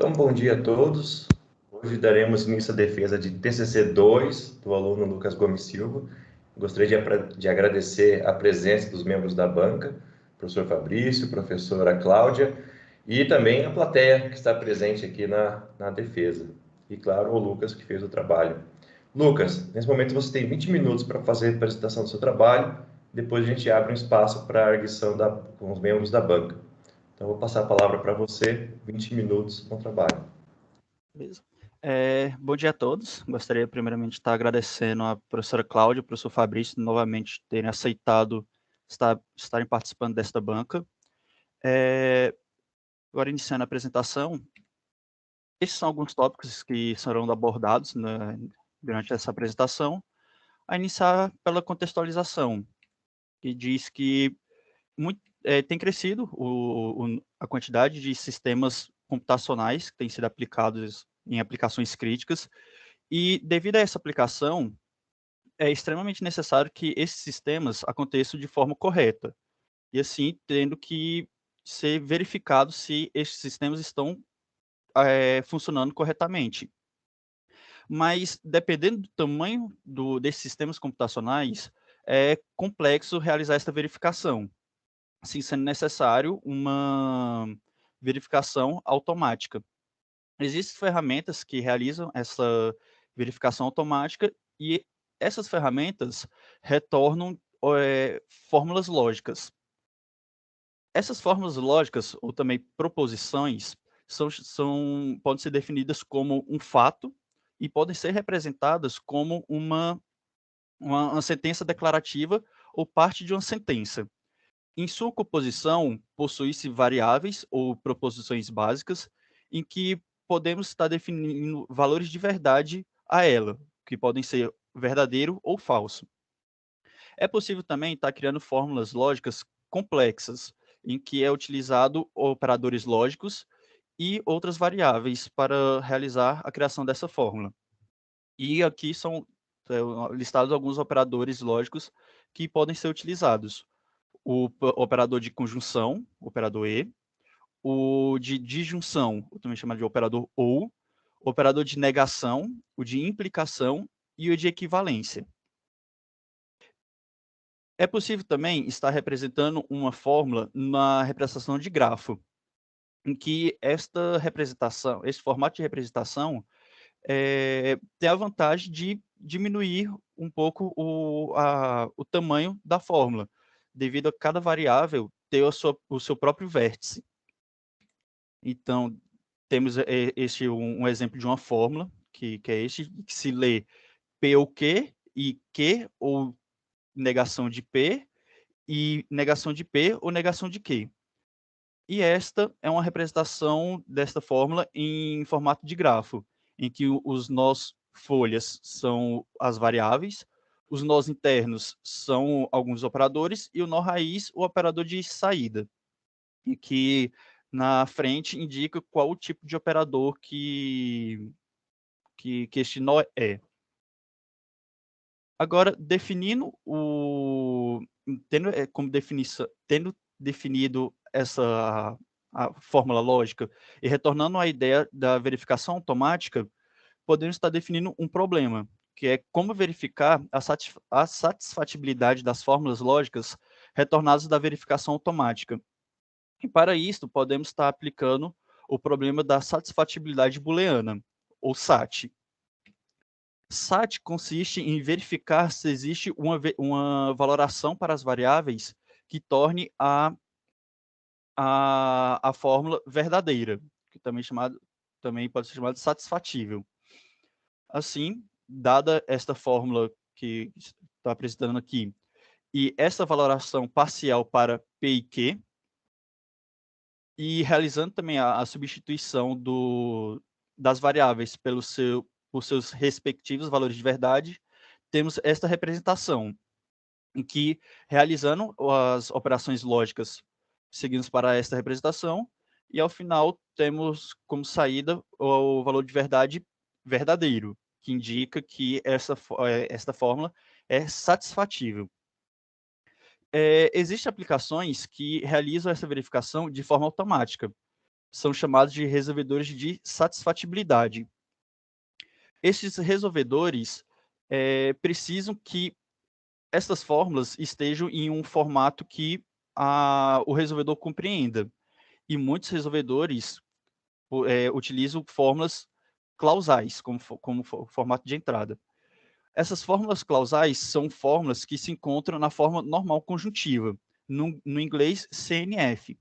Então, bom dia a todos. Hoje daremos início à defesa de TCC 2 do aluno Lucas Gomes Silva. Gostaria de agradecer a presença dos membros da banca, professor Fabrício, professora Cláudia, e também a plateia que está presente aqui na defesa. E, claro, o Lucas, que fez o trabalho. Lucas, nesse momento você tem 20 minutos para fazer a apresentação do seu trabalho, depois a gente abre um espaço para a arguição com os membros da banca. Então, eu vou passar a palavra para você, 20 minutos no trabalho. Beleza. Bom dia a todos. Gostaria primeiramente de estar agradecendo a professora Cláudia e o professor Fabrício novamente terem aceitado estarem participando desta banca. Agora, iniciando a apresentação, esses são alguns tópicos que serão abordados durante essa apresentação. A iniciar pela contextualização, que diz que tem crescido a quantidade de sistemas computacionais que têm sido aplicados em aplicações críticas, e devido a essa aplicação, é extremamente necessário que esses sistemas aconteçam de forma correta, e assim, tendo que ser verificado se esses sistemas estão funcionando corretamente. Mas, dependendo do tamanho desses sistemas computacionais, é complexo realizar essa verificação, assim sendo necessário uma verificação automática. Existem ferramentas que realizam essa verificação automática e essas ferramentas retornam fórmulas lógicas. Essas fórmulas lógicas, ou também proposições, podem ser definidas como um fato e podem ser representadas como uma sentença declarativa ou parte de uma sentença. Em sua composição, possui-se variáveis ou proposições básicas em que podemos estar definindo valores de verdade a ela, que podem ser verdadeiro ou falso. É possível também estar criando fórmulas lógicas complexas, em que é utilizado operadores lógicos e outras variáveis para realizar a criação dessa fórmula. E aqui são listados alguns operadores lógicos que podem ser utilizados. O operador de conjunção, operador E, o de disjunção, também chamado de operador OU, o operador de negação, o de implicação e o de equivalência. É possível também estar representando uma fórmula na representação de grafo, em que esse formato de representação tem a vantagem de diminuir um pouco o tamanho da fórmula, devido a cada variável ter o seu próprio vértice. Então, temos um exemplo de uma fórmula, que é este, que se lê P ou Q, e Q ou negação de P, e negação de P ou negação de Q. E esta é uma representação desta fórmula em formato de grafo, em que os nós folhas são as variáveis, os nós internos são alguns operadores, e o nó raiz, o operador de saída, em que na frente indica qual o tipo de operador que este nó é. Agora, tendo definido a fórmula lógica e retornando à ideia da verificação automática, podemos estar definindo um problema, que é como verificar a satisfatibilidade das fórmulas lógicas retornadas da verificação automática. E para isso, podemos estar aplicando o problema da satisfatibilidade booleana, ou SAT. SAT consiste em verificar se existe uma valoração para as variáveis que torne a fórmula verdadeira, que também pode ser chamada de satisfatível. Assim, dada esta fórmula que está apresentando aqui, e essa valoração parcial para P e Q, e realizando também a substituição das variáveis por seus respectivos valores de verdade, temos esta representação, em que, realizando as operações lógicas, seguimos para esta representação, e ao final temos como saída o valor de verdade verdadeiro, que indica que esta fórmula é satisfatível. Existem aplicações que realizam essa verificação de forma automática, são chamados de resolvedores de satisfatibilidade. Esses resolvedores precisam que essas fórmulas estejam em um formato que o resolvedor compreenda. E muitos resolvedores utilizam fórmulas clausais como formato de entrada. Essas fórmulas clausais são fórmulas que se encontram na forma normal conjuntiva, no inglês CNF.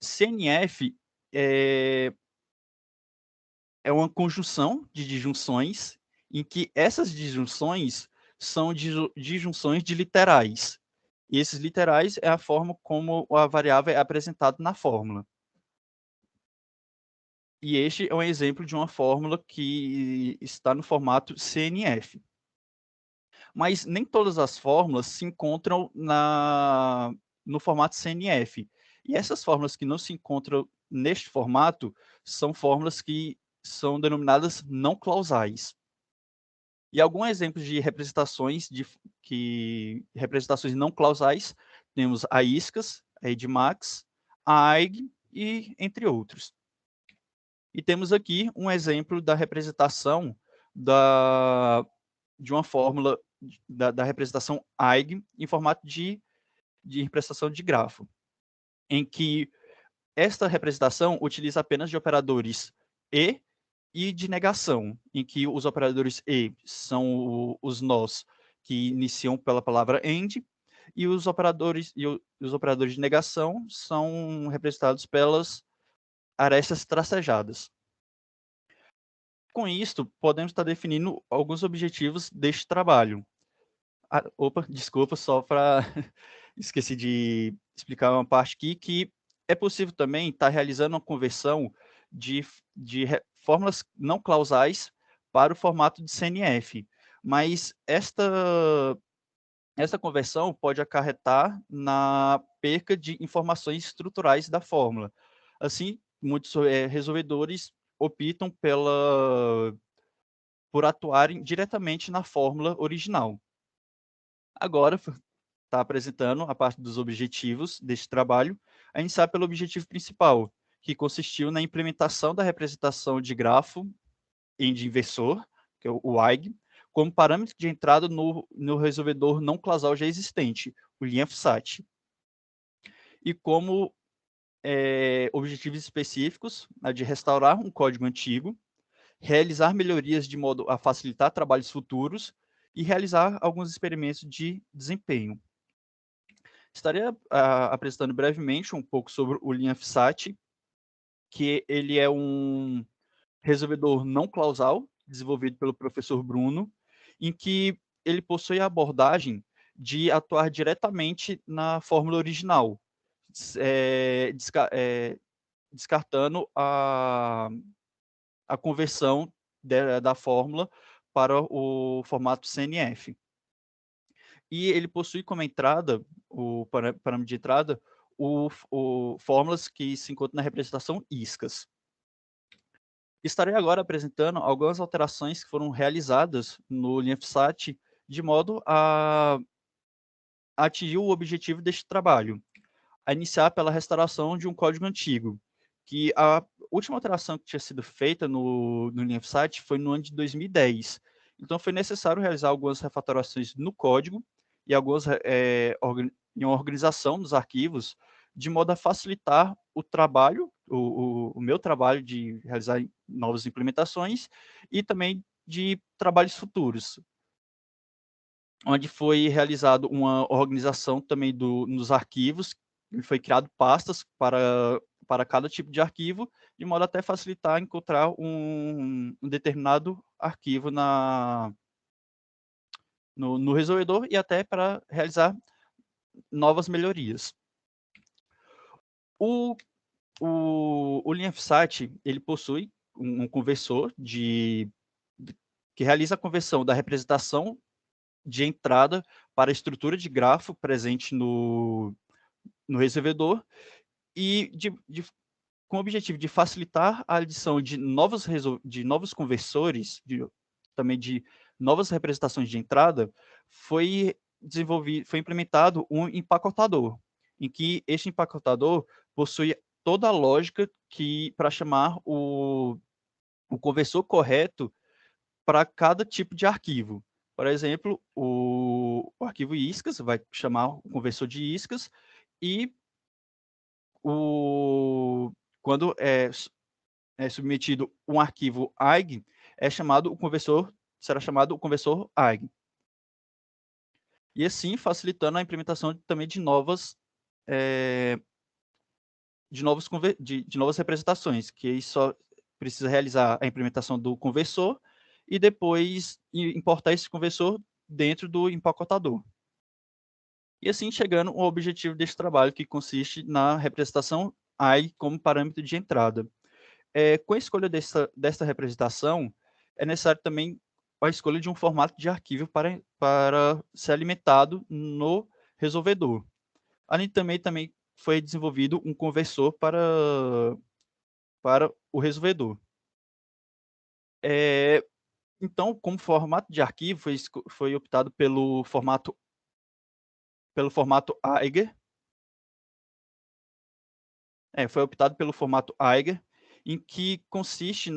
CNF é uma conjunção de disjunções em que essas disjunções são disjunções de literais. E esses literais é a forma como a variável é apresentada na fórmula. E este é um exemplo de uma fórmula que está no formato CNF. Mas nem todas as fórmulas se encontram no formato CNF. E essas fórmulas que não se encontram neste formato são fórmulas que são denominadas não clausais. E alguns exemplos de representações representações não clausais, temos a ISCAS, a EDMAX, a AIG e entre outros. E temos aqui um exemplo da representação de uma fórmula da representação AIG em formato de representação de grafo, em que esta representação utiliza apenas de operadores e de negação, em que os operadores são os nós que iniciam pela palavra AND, e os operadores de negação são representados pelas arestas tracejadas. Com isto, podemos estar definindo alguns objetivos deste trabalho. Desculpa, só para esqueci de explicar uma parte aqui, que é possível também estar realizando uma conversão de fórmulas não clausais para o formato de CNF, mas esta conversão pode acarretar na perca de informações estruturais da fórmula. Assim, muitos resolvedores optam por atuarem diretamente na fórmula original. Agora, está apresentando a parte dos objetivos deste trabalho, a iniciar pelo objetivo principal, que consistiu na implementação da representação de grafo de inversor, que é o AIG, como parâmetro de entrada no resolvedor não clausal já existente, o LINFSAT. E como objetivos específicos, a de restaurar um código antigo, realizar melhorias de modo a facilitar trabalhos futuros e realizar alguns experimentos de desempenho. Estaria apresentando brevemente um pouco sobre o LINFSAT, que ele é um resolvedor não clausal, desenvolvido pelo professor Bruno, em que ele possui a abordagem de atuar diretamente na fórmula original, descartando a conversão da fórmula para o formato CNF. E ele possui como entrada, o parâmetro de entrada, fórmulas que se encontram na representação ISCAS. Estarei agora apresentando algumas alterações que foram realizadas no LINFSAT de modo a atingir o objetivo deste trabalho, a iniciar pela restauração de um código antigo, que a última alteração que tinha sido feita no LINFSAT foi no ano de 2010. Então, foi necessário realizar algumas refatorações no código e algumas em uma organização dos arquivos, de modo a facilitar o trabalho, o meu trabalho de realizar novas implementações e também de trabalhos futuros, onde foi realizado uma organização também nos arquivos, e foi criado pastas para cada tipo de arquivo, de modo a até facilitar encontrar um determinado arquivo no resolvedor e até para realizar novas melhorias. O LINFSAT, ele possui um conversor que realiza a conversão da representação de entrada para a estrutura de grafo presente no resolvedor e com o objetivo de facilitar a adição de novos conversores, também de novas representações de entrada, foi implementado um empacotador, em que este empacotador possui toda a lógica para chamar o conversor correto para cada tipo de arquivo. Por exemplo, o arquivo iscas vai chamar o conversor de iscas e quando é submetido um arquivo AIG, será chamado o conversor AIG. E assim facilitando a implementação também de novas representações, que aí só precisa realizar a implementação do conversor e depois importar esse conversor dentro do empacotador. E assim chegando ao objetivo deste trabalho, que consiste na representação AI como parâmetro de entrada. Com a escolha desta representação, é necessário também a escolha de um formato de arquivo para ser alimentado no resolvedor. Além também foi desenvolvido um conversor para o resolvedor. Então, como formato de arquivo, foi optado pelo formato Eiger. Foi optado pelo formato Eiger, em que consiste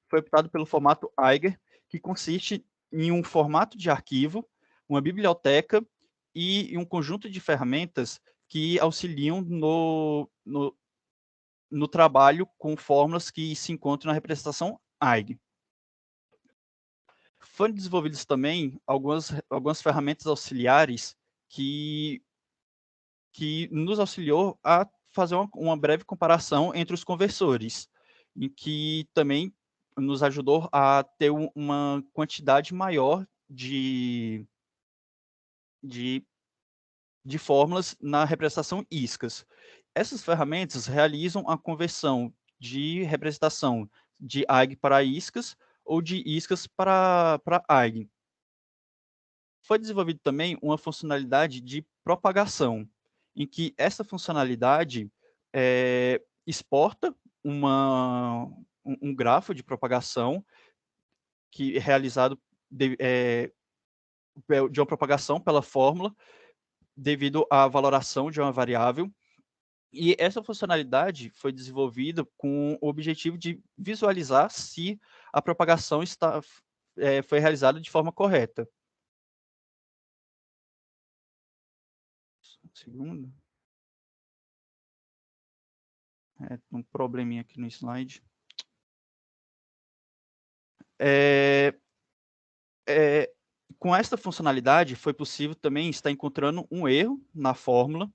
foi optado pelo formato Eiger, que consiste em um formato de arquivo, uma biblioteca e um conjunto de ferramentas que auxiliam no trabalho com fórmulas que se encontram na representação Eiger. Foram desenvolvidas também algumas ferramentas auxiliares que nos auxiliou a fazer uma breve comparação entre os conversores, em que também nos ajudou a ter uma quantidade maior de fórmulas na representação iscas. Essas ferramentas realizam a conversão de representação de AIG para iscas ou de iscas para AIG. Foi desenvolvido também uma funcionalidade de propagação, em que essa funcionalidade exporta um grafo de propagação que é realizado de uma propagação pela fórmula devido à valoração de uma variável. E essa funcionalidade foi desenvolvida com o objetivo de visualizar se a propagação foi realizada de forma correta. Um segundo. Um probleminha aqui no slide. Com esta funcionalidade, foi possível também estar encontrando um erro na fórmula,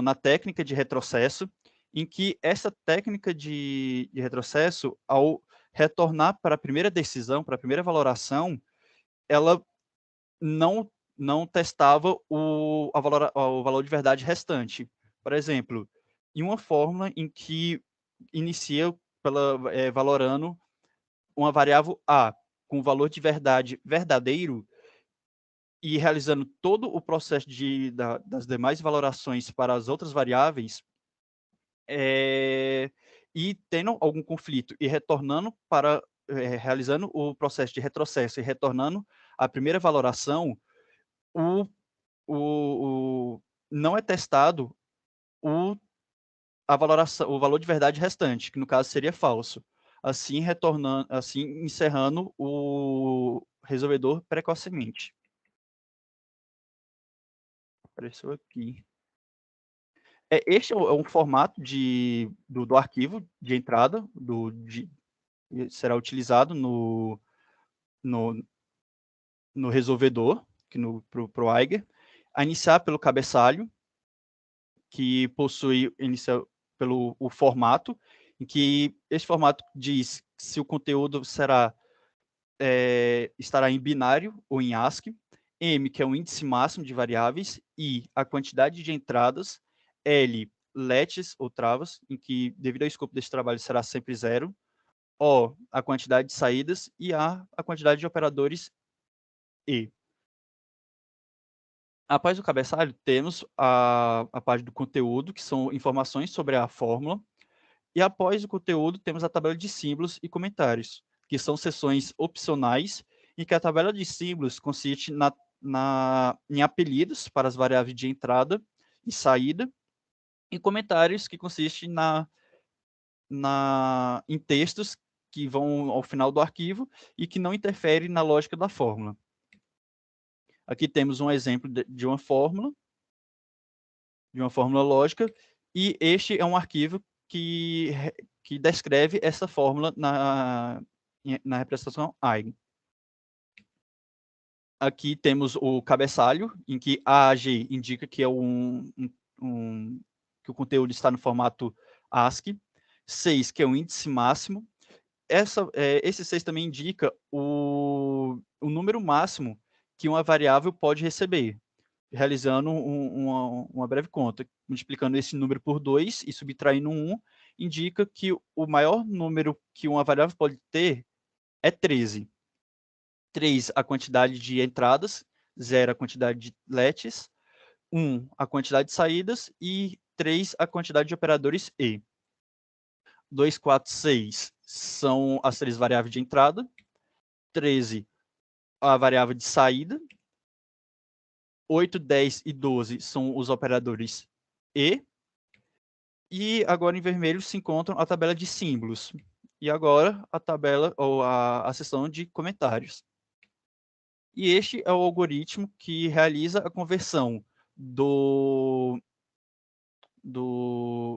na técnica de retrocesso, em que essa técnica de retrocesso, ao retornar para a primeira decisão, para a primeira valoração, ela não testava o valor de verdade restante. Por exemplo, em uma fórmula em que inicia valorando uma variável A com valor de verdade verdadeiro e realizando todo o processo das demais valorações para as outras variáveis, e tendo algum conflito e retornando realizando o processo de retrocesso e retornando à primeira valoração, não é testado o valor de verdade restante, que no caso seria falso, assim encerrando o resolvedor precocemente. Apareceu aqui. Este é um formato do arquivo de entrada, será utilizado no resolvedor, para o Eiger, a iniciar pelo cabeçalho, que possui pelo o formato, em que esse formato diz se o conteúdo estará em binário ou em ASCII, M, que é o índice máximo de variáveis, I, a quantidade de entradas, L, lets ou travas, em que, devido ao escopo desse trabalho, será sempre 0, O, a quantidade de saídas, e A, a quantidade de operadores E. Após o cabeçalho, temos a parte do conteúdo, que são informações sobre a fórmula, e após o conteúdo, temos a tabela de símbolos e comentários, que são seções opcionais, em que a tabela de símbolos consiste em apelidos para as variáveis de entrada e saída, e comentários, que consiste em textos que vão ao final do arquivo e que não interferem na lógica da fórmula. Aqui temos um exemplo de uma fórmula lógica, e este é um arquivo que descreve essa fórmula na representação Eigen. Aqui temos o cabeçalho, em que AG indica que é que o conteúdo está no formato ASCII, 6, que é o índice máximo. Esse 6 também indica o número máximo que uma variável pode receber, realizando uma breve conta. Multiplicando esse número por 2 e subtraindo 1, indica que o maior número que uma variável pode ter é 13. 3, a quantidade de entradas, 0, a quantidade de lets, 1, a quantidade de saídas, e 3, a quantidade de operadores E. 2, 4, 6 são as 3 variáveis de entrada, 13, a variável de saída, 8, 10 e 12 são os operadores e agora em vermelho se encontram a tabela de símbolos, e agora a tabela, ou a seção de comentários. E este é o algoritmo que realiza a conversão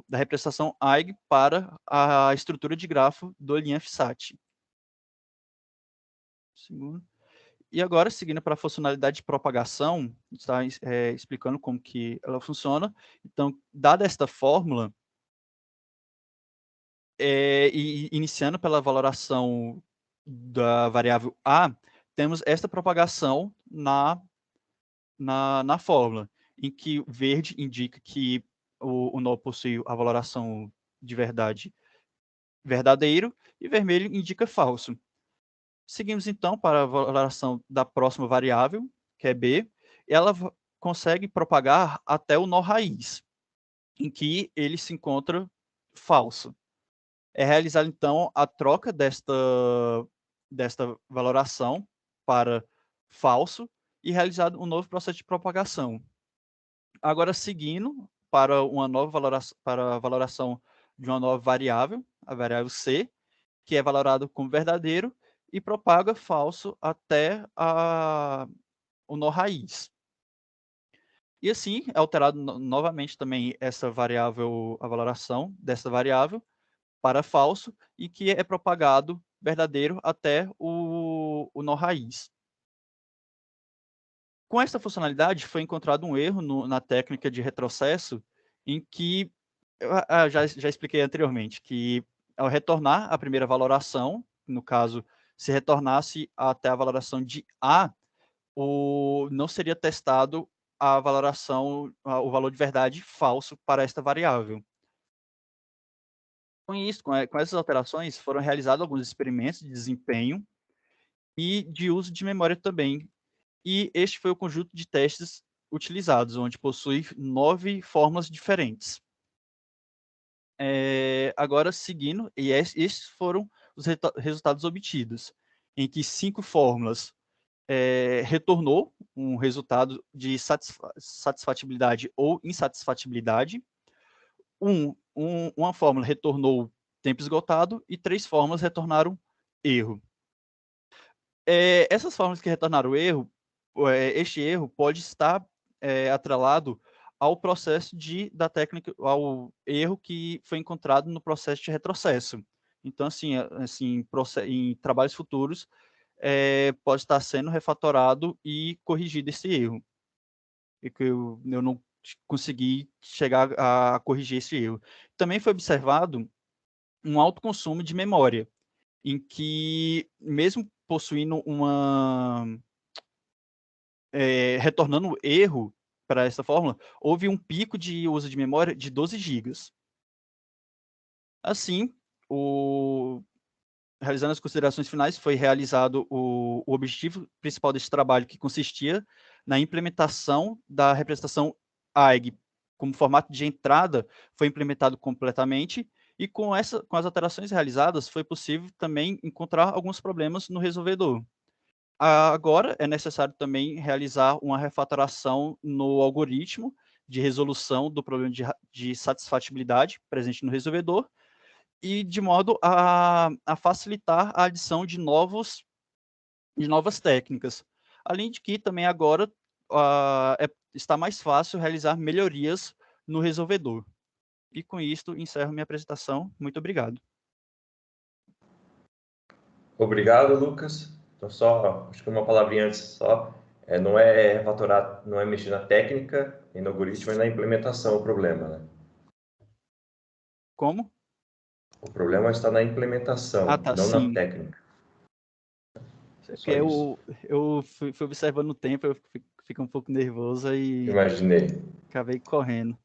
da representação Eigen para a estrutura de grafo do LinFSAT. E agora, seguindo para a funcionalidade de propagação, está explicando como que ela funciona. Então, dada esta fórmula, e iniciando pela valoração da variável A, temos esta propagação na fórmula, em que o verde indica que o nó possui a valoração de verdade verdadeiro e vermelho indica falso. Seguimos então para a valoração da próxima variável, que é B, e ela consegue propagar até o nó raiz, em que ele se encontra falso. É realizada então a troca desta valoração para falso e realizado um novo processo de propagação. Agora, seguindo para a valoração de uma nova variável, a variável C, que é valorado como verdadeiro e propaga falso até o nó raiz. E assim é alterado novamente também essa variável, a valoração dessa variável para falso, e que é propagado verdadeiro até o nó raiz. Com essa funcionalidade, foi encontrado um erro na técnica de retrocesso, em que já expliquei anteriormente, que ao retornar a primeira valoração, no caso, se retornasse até a valoração de A, não seria testado a valoração, o valor de verdade falso para esta variável. Com isso, com essas alterações, foram realizados alguns experimentos de desempenho e de uso de memória também. E este foi o conjunto de testes utilizados, onde possui 9 fórmulas diferentes. Agora, seguindo, e esses foram os resultados obtidos, em que 5 fórmulas retornou um resultado de satisfatibilidade ou insatisfatibilidade, uma fórmula retornou tempo esgotado e 3 fórmulas retornaram erro. Essas fórmulas que retornaram erro, este erro pode estar atrelado ao processo da técnica, ao erro que foi encontrado no processo de retrocesso. Então, assim em trabalhos futuros, pode estar sendo refatorado e corrigido esse erro. E que eu não consegui chegar a corrigir esse erro. Também foi observado um alto consumo de memória, em que, mesmo possuindo retornando erro para essa fórmula, houve um pico de uso de memória de 12 GB. Assim, realizando as considerações finais, foi realizado o objetivo principal desse trabalho, que consistia na implementação da representação Eigen como formato de entrada, foi implementado completamente, e com as alterações realizadas, foi possível também encontrar alguns problemas no resolvedor. Agora é necessário também realizar uma refatoração no algoritmo de resolução do problema de satisfatibilidade presente no resolvedor, e de modo a facilitar a adição de novas técnicas. Além de que também agora está mais fácil realizar melhorias no resolvedor. E com isto encerro minha apresentação. Muito obrigado. Obrigado, Lucas. Então, só, acho que uma palavrinha antes só, não é refatorar, não é mexer na técnica e no algoritmo, é na implementação o problema, né? Como? O problema está na implementação, Tá, não na sim. técnica. Porque eu fui observando o tempo, eu fico um pouco nervoso e Imaginei. acabei correndo.